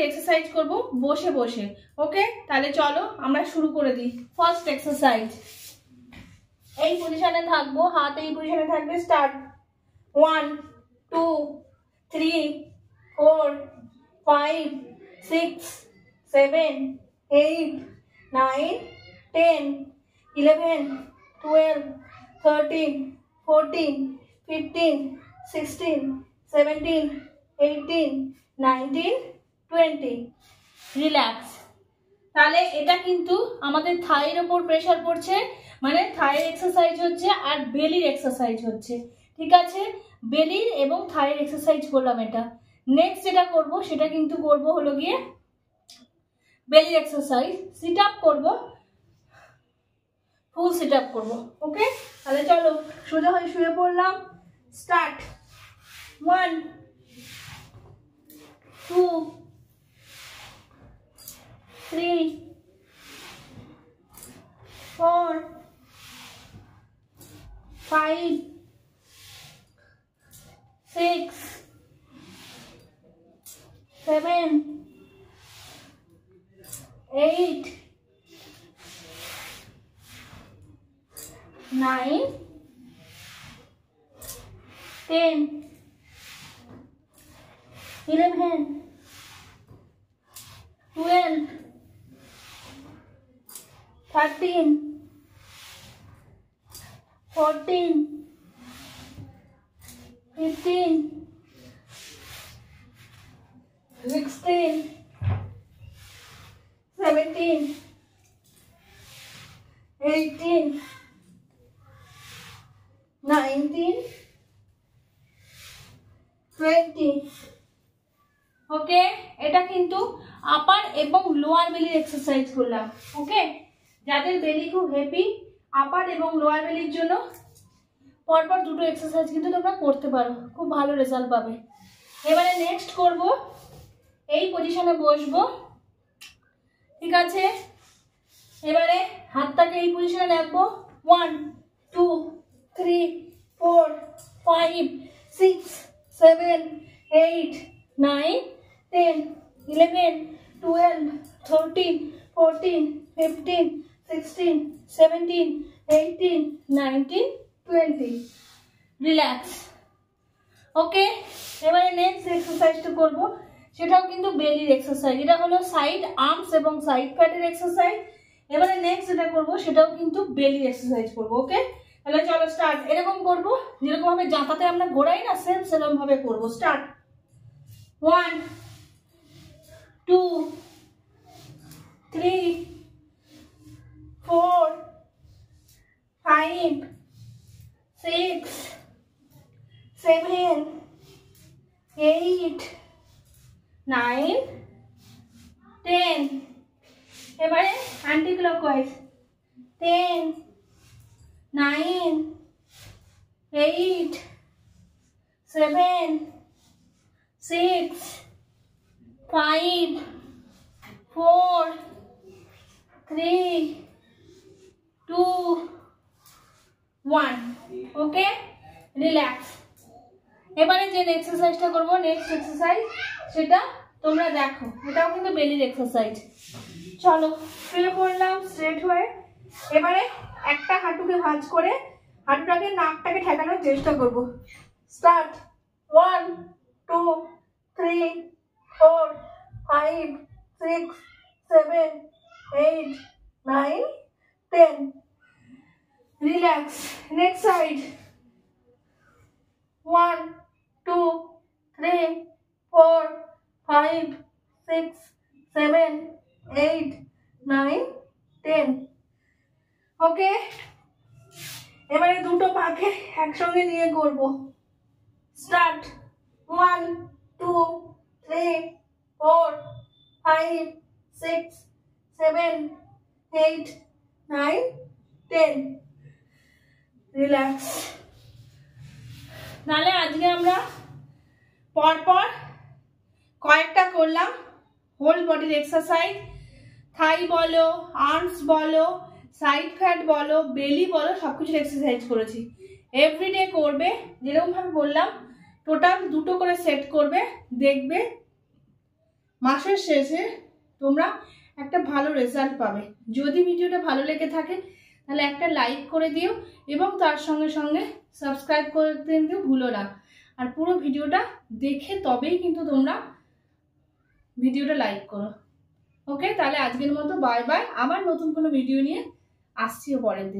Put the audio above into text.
Exercise করব বসে বসে। ওকে, তাহলে চলো আমরা শুরু করে দিই। ফার্স্ট এক্সারসাইজ, এই পজিশনে থাকবো, হাত এই পজিশনে থাকবে। স্টার্ট। 1 2 3 4 5 6 7 8 9 10 11 12 13 14 15 16 17 18 19 20। রিল্যাক্স। তাহলে এটা কিন্তু আমাদের থাইয়ের ওপর প্রেসার পড়ছে, মানে থাইয়ের এক্সারসাইজ হচ্ছে আর বেলির এক্সারসাইজ হচ্ছে। ঠিক আছে, বেলির এবং থাইয়ের এক্সারসাইজ করলাম এটা। নেক্সট যেটা করব সেটা কিন্তু করব হলো গিয়ে বেলির এক্সারসাইজ। সিট আপ করবো, ফুল সিট আপ করবো। ওকে, তাহলে চলো সোজা হয়ে শুয়ে পড়লাম। স্টার্ট। 1 2 3 4 5 6 7 8 9 10 11 12 13 14 15 16 17 18 19 20। ওকে, এটা কিন্তু আপার এবং লোয়ার বেলির এক্সারসাইজ করলাম। ওকে, যাদের বেলি খুব হেভি, আপার এবং লোয়ার বেলির জন্য পরপর দুটো এক্সারসাইজ কিন্তু তোমরা করতে পারো, খুব ভালো রেজাল্ট পাবে। এবারে নেক্সট করব, এই পজিশনে বসবো। ঠিক আছে, এবারে হাতটাকে এই পজিশনে রাখবো। 1 2 3 4 5 6 7 8 9 10 11 12 13 14 15 16 17 18 19 20। রিল্যাক্স। ওকে, এবারে নেক্সট এক্সারসাইজটা করব, সেটাও কিন্তু বেলির এক্সারসাইজ। এটা হলো সাইড আর্মস এবং সাইড ফ্যাটের এক্সারসাইজ। এবারে নেক্সট যেটা করবো সেটাও কিন্তু বেলির এক্সারসাইজ করবো। ওকে, তাহলে চলো স্টার্ট। এরকম করবো যেরকম ভাবে জাঁতাতে আমরা ঘোরাই না, সেম সেরকম ভাবে করবো। স্টার্ট। 1 2 3 4 5 6 7 8 9 10। এবারে অ্যান্টি ক্লকওয়াইজ। 10 9 8 7 6 5 4 3 2 1। ওকে, রিল্যাক্স। এবারে যে এক্সারসাইজটা করবো, নেক্সট এক্সারসাইজ, সেটা তোমরা দেখো, এটাও কিন্তু বেলির এক্সারসাইজ। চলো শুয়ে পড়লাম স্ট্রেট হয়ে। এবারে একটা হাঁটুকে ভাঁজ করে হাঁটুটাকে নাকটাকে ঠেকানোর চেষ্টা করব। স্টার্ট। 1 2 3 4 5 6 7 8 9 10। রিল্যাক্স। Next side. 1 2 3 4 5 6 7 8 9 10। ওকে, এবারে দুটো পাকে একসঙ্গে নিয়ে করব। স্টার্ট। 1 2 3 4 5 6 7 8 9 10। রিল্যাক্স। নালে আজকে আমরা পরপর কয়েকটা করলাম হোল বডির এক্সারসাইজ। থাই বলো, আর্মস বলো, সাইড ফ্যাট বলো, বেলি বলো, সবকিছুর এক্সারসাইজ করেছি। এভরিডে করবে, যেরকম ভাবে বললাম টোটাল দুটো করে সেট করবে, দেখবে মাসের শেষে তোমরা একটা ভালো রেজাল্ট পাবে। যদি ভিডিওটা ভালো লেগে থাকে তাহলে একটা লাইক করে দিও এবং তার সঙ্গে সঙ্গে সাবস্ক্রাইব করতে কিন্তু ভুলো না। আর পুরো ভিডিওটা দেখে তবেই কিন্তু তোমরা ভিডিওটা লাইক করো। ওকে, তাহলে আজকের মতো বাই বাই। আবার নতুন কোনো ভিডিও নিয়ে আসছি পরের দিন।